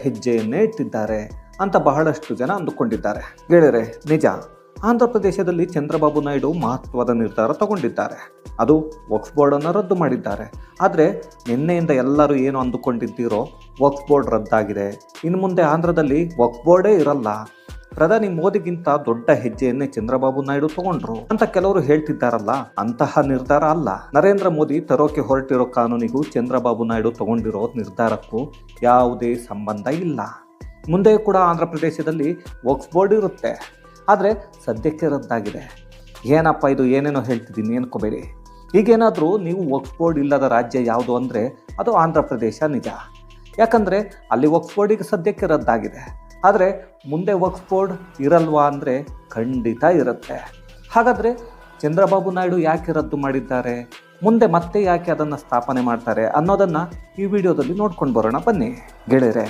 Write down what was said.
ಹೆಜ್ಜೆಯನ್ನೇ ಇಟ್ಟಿದ್ದಾರೆ ಅಂತ ಬಹಳಷ್ಟು ಜನ ಅಂದುಕೊಂಡಿದ್ದಾರೆ. ಗೆಳೆಯರೆ, ನಿಜ, ಆಂಧ್ರ ಪ್ರದೇಶದಲ್ಲಿ ಚಂದ್ರಬಾಬು ನಾಯ್ಡು ಮಹತ್ವದ ನಿರ್ಧಾರ ತಗೊಂಡಿದ್ದಾರೆ. ಅದು ವಕ್ಫ್ ಬೋರ್ಡನ್ನು ರದ್ದು ಮಾಡಿದ್ದಾರೆ. ಆದರೆ ನಿನ್ನೆಯಿಂದ ಎಲ್ಲರೂ ಏನು ಅಂದುಕೊಂಡಿದ್ದೀರೋ ವಕ್ಫ್ ಬೋರ್ಡ್ ರದ್ದಾಗಿದೆ, ಇನ್ನು ಮುಂದೆ ಆಂಧ್ರದಲ್ಲಿ ವಕ್ಫ್ ಬೋರ್ಡೇ ಇರಲ್ಲ, ಪ್ರಧಾನಿ ಮೋದಿಗಿಂತ ದೊಡ್ಡ ಹೆಜ್ಜೆಯನ್ನೇ ಚಂದ್ರಬಾಬು ನಾಯ್ಡು ತಗೊಂಡ್ರು ಅಂತ ಕೆಲವರು ಹೇಳ್ತಿದ್ದಾರಲ್ಲ, ಅಂತಹ ನಿರ್ಧಾರ ಅಲ್ಲ. ನರೇಂದ್ರ ಮೋದಿ ತರೋಕೆ ಹೊರಟಿರೋ ಕಾನೂನಿಗೂ ಚಂದ್ರಬಾಬು ನಾಯ್ಡು ತಗೊಂಡಿರೋ ನಿರ್ಧಾರಕ್ಕೂ ಯಾವುದೇ ಸಂಬಂಧ ಇಲ್ಲ. ಮುಂದೆ ಕೂಡ ಆಂಧ್ರ ಪ್ರದೇಶದಲ್ಲಿ ವಕ್ಫ್ ಬೋರ್ಡ್ ಇರುತ್ತೆ, ಆದರೆ ಸದ್ಯಕ್ಕೆ ರದ್ದಾಗಿದೆ. ಏನಪ್ಪ ಇದು, ಏನೇನೋ ಹೇಳ್ತಿದ್ದೀನಿ ಅನ್ಕೋಬೇಡಿ. ಈಗೇನಾದರೂ ನೀವು ವಕ್ಫ್ ಬೋರ್ಡ್ ಇಲ್ಲದ ರಾಜ್ಯ ಯಾವುದು ಅಂದರೆ ಅದು ಆಂಧ್ರ ಪ್ರದೇಶ. ನಿಜ, ಯಾಕಂದರೆ ಅಲ್ಲಿ ವಕ್ಫ್ ಬೋರ್ಡ್ ಈಗ ಸದ್ಯಕ್ಕೆ ರದ್ದಾಗಿದೆ. ಆದರೆ ಮುಂದೆ ವಕ್ಫ್ ಬೋರ್ಡ್ ಇರಲ್ವಾ ಅಂದರೆ ಖಂಡಿತ ಇರುತ್ತೆ. ಹಾಗಾದರೆ ಚಂದ್ರಬಾಬು ನಾಯ್ಡು ಯಾಕೆ ರದ್ದು ಮಾಡಿದ್ದಾರೆ, ಮುಂದೆ ಮತ್ತೆ ಯಾಕೆ ಅದನ್ನು ಸ್ಥಾಪನೆ ಮಾಡ್ತಾರೆ ಅನ್ನೋದನ್ನು ಈ ವಿಡಿಯೋದಲ್ಲಿ ನೋಡ್ಕೊಂಡು ಬರೋಣ ಬನ್ನಿ ಗೆಳೆಯರೆ.